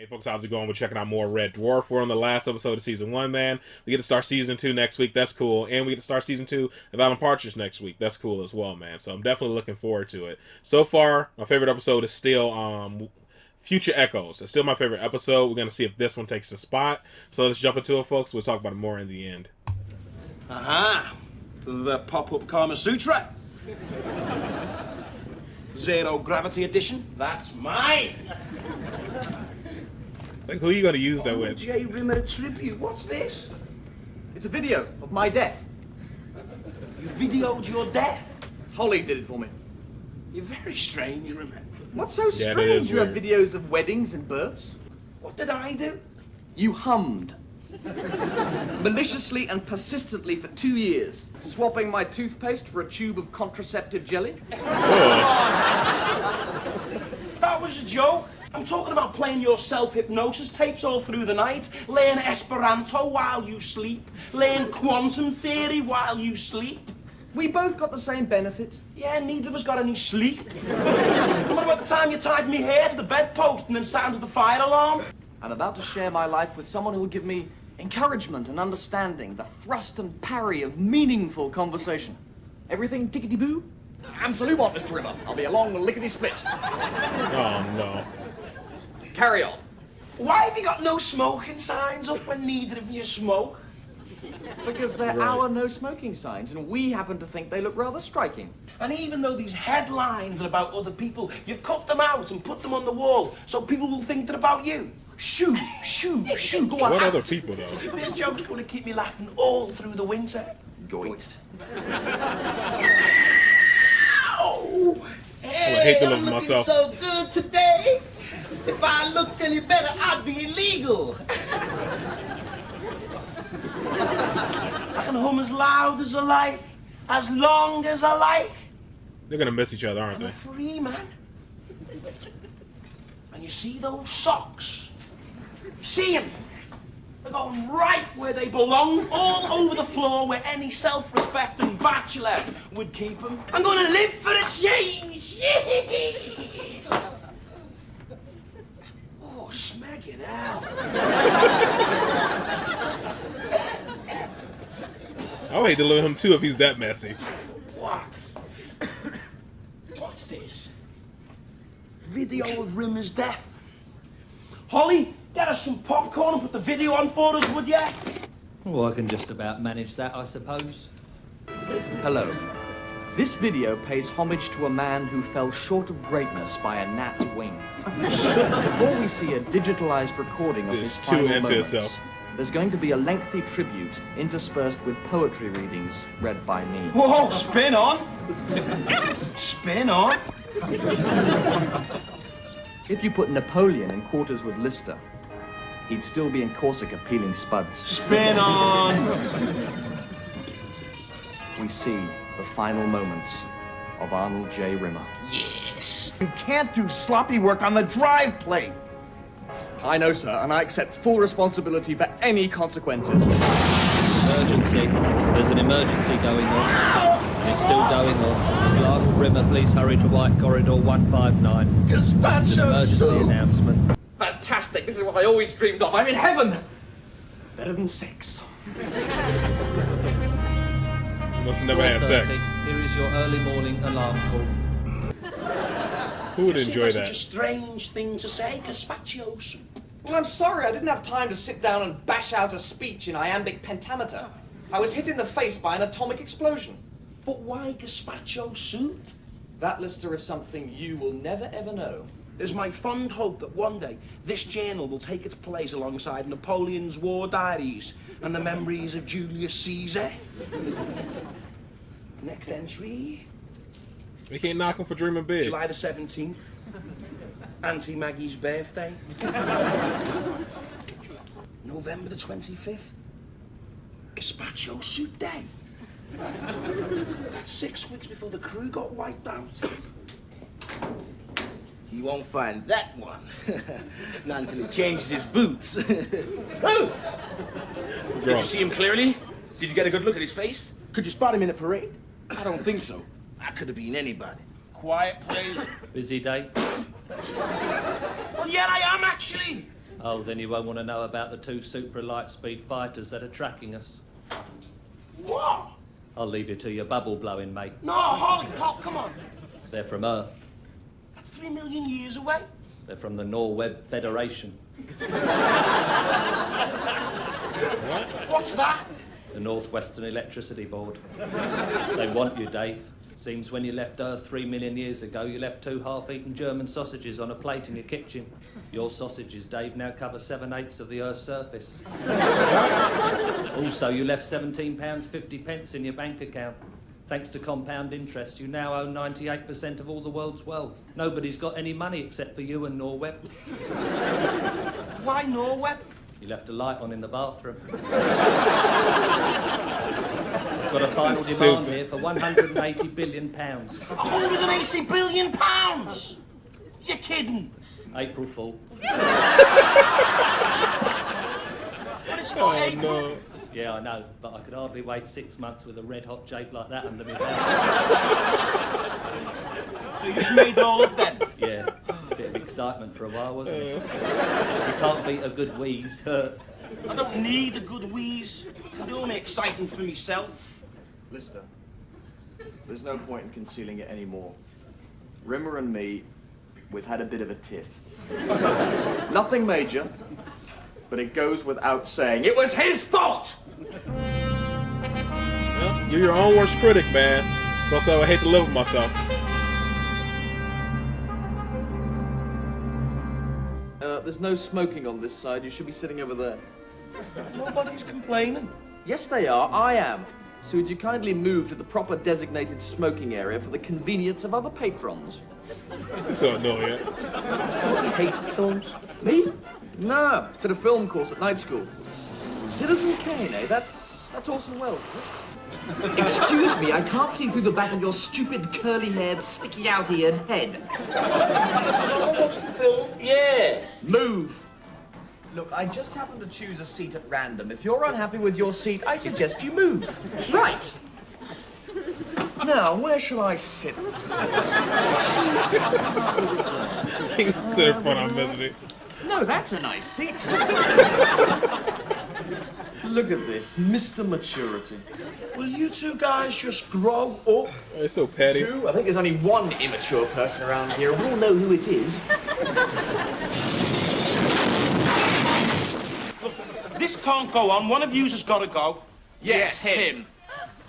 Hey folks, how's it going? We're checking out more Red Dwarf. We're on the last episode of Season 1, man. We get to start Season 2 next week. That's cool. And we get to start Season 2 of Alan Partridge next week. That's cool as well, man. So I'm definitely looking forward to it. So far, my favorite episode is still Future Echoes. It's still my favorite episode. We're going to see if this one takes the spot. So let's jump into it, folks. We'll talk about it more in the end. Aha! The pop-up Kama Sutra. Zero gravity edition. That's mine. Like, who are you going to use that with? J. Rimmer tribute. What's this? It's a video of my death. You videoed your death? Holly did it for me. You're very strange, Rimmer. What's so Yeah, that is strange? You have weird. videos of weddings and births. What did I do? You hummed. Maliciously and persistently for 2 years. Swapping my toothpaste for a tube of contraceptive jelly. That was a joke. I'm talking about playing your self-hypnosis tapes all through the night, laying Esperanto while you sleep, laying quantum theory while you sleep. We both got the same benefit. Yeah, neither of us got any sleep. And what about the time you tied me hair to the bedpost and then sounded the fire alarm? I'm about to share my life with someone who will give me encouragement and understanding, the thrust and parry of meaningful conversation. Everything tickety-boo? Absolutely want, Mr. Rimmer. I'll be along lickety-split. Oh, no. Carry on. Why have you got no smoking signs up when neither of you smoke? Because they're Right. our no smoking signs, and we happen to think they look rather striking. And even though these headlines are about other people, you've cut them out and put them on the wall so people will think they're about you. Shoo, shoo, shoo, go on. What act. other people, though? This joke's going to keep me laughing all through the winter. Goit. Ow! I hate the look of myself. So good today. If I looked any better, I'd be illegal. I can hum as loud as I like, as long as I like. They're going to miss each other, aren't I'm a they? free man. And you see those socks? You see them? They're going right where they belong, all over the floor where any self-respecting bachelor would keep them. I'm going to live for a change. Yes. Oh, smeg it out. I would hate to live with him, too, if he's that messy. What? What's this? Video of Rimmer's death. Holly, get us some popcorn and put the video on for us, would ya? Well, I can just about manage that, I suppose. Hello. This video pays homage to a man who fell short of greatness by a gnat's wing. Before we see a digitalized recording of his It's too final into moments, itself. there's going to be a lengthy tribute interspersed with poetry readings read by me. Whoa, spin on. Spin on. If you put Napoleon in quarters with Lister, he'd still be in Corsica peeling spuds. Spin on. We see the final moments of Arnold J. Rimmer. Yes. You can't do sloppy work on the drive plate. I know, sir, and I accept full responsibility for any consequences. Emergency. There's an emergency going on. And it's still going on. Will Arnold Rimmer please hurry to White Corridor 159? It's an Gazpacho emergency soup. announcement. Fantastic! This is what I always dreamed of. I'm in heaven! Better than sex. Must have never had 4:30. sex. Here is your early morning alarm call. Who would enjoy Such a that? strange thing to say, gazpacho soup. Well, I'm sorry, I didn't have time to sit down and bash out a speech in iambic pentameter. I was hit in the face by an atomic explosion. But why gazpacho soup? That, Lister, is something you will never ever know. There's my fond hope that one day this journal will take its place alongside Napoleon's war diaries and the memories of Julius Caesar. Next entry, We can't knock him for dreaming big. July the 17th, Auntie Maggie's birthday. November the 25th, gazpacho soup day. That's 6 weeks before the crew got wiped out. You won't find that one. Not until he changes his boots. Oh! Did you Gross. see him clearly? Did you get a good look at his face? Could you spot him in a parade? I don't think so. That could have been anybody. Quiet, please. Busy day? Well, yeah, I am actually. Oh, then you won't want to know about the 2 super light-speed fighters that are tracking us. What? I'll leave you to your bubble blowing, mate. No, Holly, come on. They're from Earth. That's 3 million years away. They're from the Norweb Federation. What's that? The Northwestern Electricity Board. They want you, Dave. Seems when you left Earth 3 million years ago, you left 2 half-eaten German sausages on a plate in your kitchen. Your sausages, Dave, now cover 7/8 of the Earth's surface. Also, you left £17.50 in your bank account. Thanks to compound interest, you now own 98% of all the world's wealth. Nobody's got any money except for you and Norweb. Why Norweb? You left a light on in the bathroom. Got a final demand here for £180 billion. £180 billion? You're kidding. April Fool. But it's not April. No. Yeah, I know, but I could hardly wait 6 months with a red-hot jape like that under my belt. So you just made it all up then? Yeah, bit of excitement for a while, wasn't it? You can't beat a good wheeze. I don't need a good wheeze. I can do me exciting for myself. Lister, there's no point in concealing it anymore. Rimmer and me, we've had a bit of a tiff. Nothing major, but it goes without saying, it was his fault! Well, you're your own worst critic, man. So I hate to live with myself. There's no smoking on this side. You should be sitting over there. Nobody's complaining. Yes, they are. I am. So would you kindly move to the proper designated smoking area for the convenience of other patrons? It's so annoying. You hate films? Me? No. Did a film course at night school. Citizen Kane, eh? That's Orson Welles. Excuse me, I can't see through the back of your stupid curly-haired, sticky-out-eared head. Watch the film? Yeah. Move. Look, I just happened to choose a seat at random. If you're unhappy with your seat, I suggest you move. Right. Now, where shall I sit? Consider fun I'm visiting. No, that's a nice seat. Look at this, Mr. Maturity. Will you two guys just grow up? It's so petty. Two? I think there's only one immature person around here. We'll know who it is. Look, this can't go on. One of yous has got to go. Yes, him.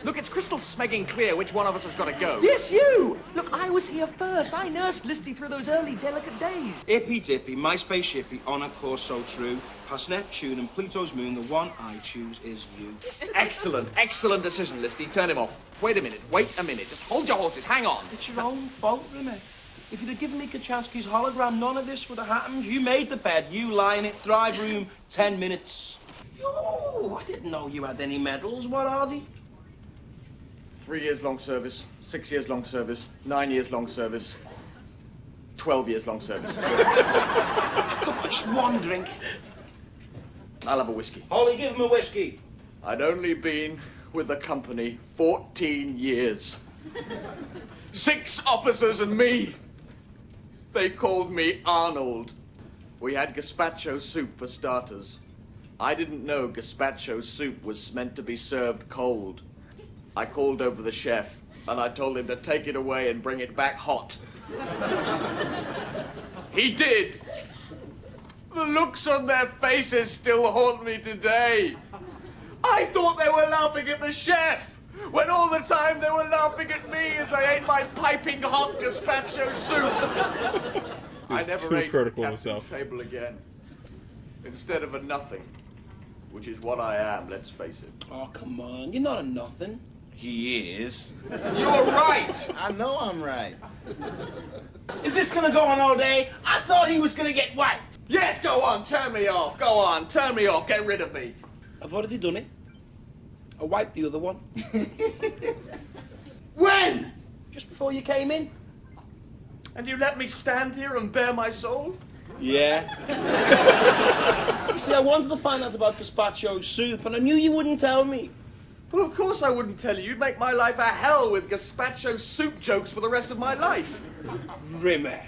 Look, it's crystal smegging clear which one of us has got to go. Yes, you! Look, I was here first. I nursed Listy through those early, delicate days. Hippy dippy, my spaceshipy, on a course so true. Past Neptune and Pluto's moon, the one I choose is you. Excellent, excellent decision, Listy. Turn him off. Wait a minute. Just hold your horses. Hang on. It's your own fault, Rimmer. If you'd have given me Kachansky's hologram, none of this would have happened. You made the bed, you lie in it, drive room, 10 minutes. Oh, I didn't know you had any medals. What are they? 3 years long service, 6 years long service, 9 years long service, 12 years long service. Come on, just one drink. I'll have a whiskey. Holly, give him a whiskey. I'd only been with the company 14 years. 6 officers and me. They called me Arnold. We had gazpacho soup for starters. I didn't know gazpacho soup was meant to be served cold. I called over the chef, and I told him to take it away and bring it back hot. He did. The looks on their faces still haunt me today. I thought they were laughing at the chef, when all the time they were laughing at me as I ate my piping hot gazpacho soup. I never too ate critical of at the himself. table again. Instead of a nothing, which is what I am, let's face it. Oh, come on, you're not a nothing. He is. You're right! I know I'm right. Is this gonna go on all day? I thought he was gonna get wiped. Yes, go on, turn me off, go on, turn me off, get rid of me. I've already done it. I wiped the other one. When? Just before you came in. And you let me stand here and bare my soul? Yeah. You see, I wanted to find out about gazpacho soup, and I knew you wouldn't tell me. Well, of course I wouldn't tell you. You'd make my life a hell with gazpacho soup jokes for the rest of my life. Rimmer,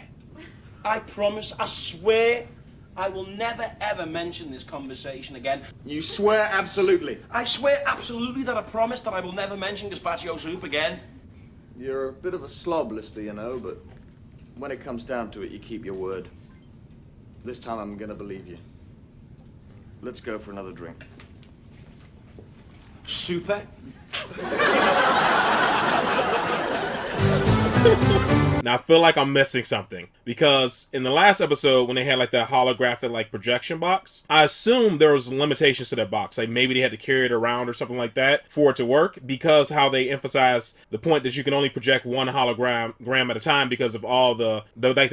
I promise, I swear, I will never ever mention this conversation again. You swear absolutely? I swear absolutely that I promise that I will never mention gazpacho soup again. You're a bit of a slob, Lister, you know, but when it comes down to it, you keep your word. This time I'm gonna believe you. Let's go for another drink. Super. Now I feel like I'm missing something, because in the last episode when they had like that holographic like projection box, I assumed there was limitations to that box, like maybe they had to carry it around or something like that for it to work, because how they emphasize the point that you can only project one hologram at a time because of all the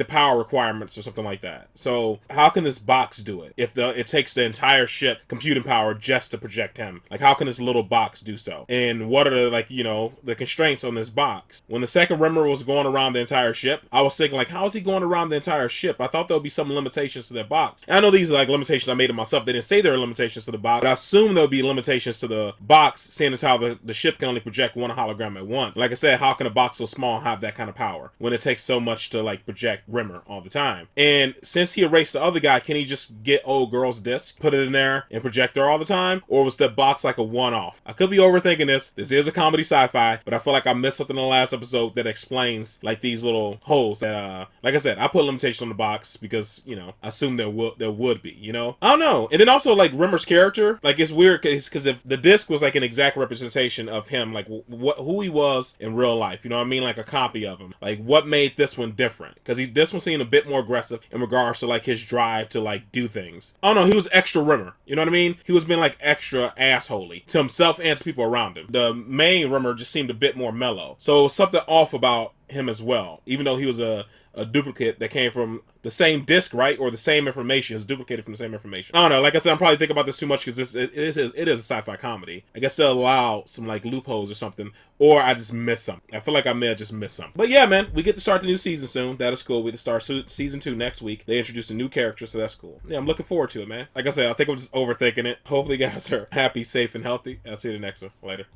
power requirements or something like that. So how can this box do it if it takes the entire ship computing power just to project him? Like, how can this little box do so? And what are the the constraints on this box? When the second Rimmer was going around the entire ship, I was thinking like, how is he going around the entire ship? I thought there would be some limitations to that box. And I know these are like limitations I made it myself. They didn't say there are limitations to the box, but I assume there'll be limitations to the box, seeing as how the ship can only project one hologram at once. Like I said, how can a box so small have that kind of power when it takes so much to like project Rimmer all the time? And since he erased the other guy, can he just get old girl's disc, put it in there, and project her all the time? Or was the box like a one-off? I could be overthinking this. This is a comedy sci-fi, but I feel like I missed something in the last episode that explains like these little holes that like I said, I put limitations on the box because, I assume there would be, I don't know. And then also like Rimmer's character, like it's weird because if the disc was like an exact representation of him, like who he was in real life, you know what I mean, like a copy of him, like what made this one different? Because this one seemed a bit more aggressive in regards to like his drive to like do things. I don't know, he was extra Rimmer, you know what I mean? He was being like extra assholey to himself and to people around him. The main Rimmer just seemed a bit more mellow, so something off about him as well, even though he was a duplicate that came from the same disc, right? Or the same information is duplicated from the same information. I don't know. Like I said, I'm probably thinking about this too much because it is a sci-fi comedy. I guess they'll allow some like loopholes or something, or I just missed something. I feel like I may have just missed something. But yeah, man, we get to start the new season soon. That is cool. We get to start season 2 next week. They introduce a new character, so that's cool. Yeah, I'm looking forward to it, man. Like I said, I think I'm just overthinking it. Hopefully you guys are happy, safe, and healthy. I'll see you in the next one. Later.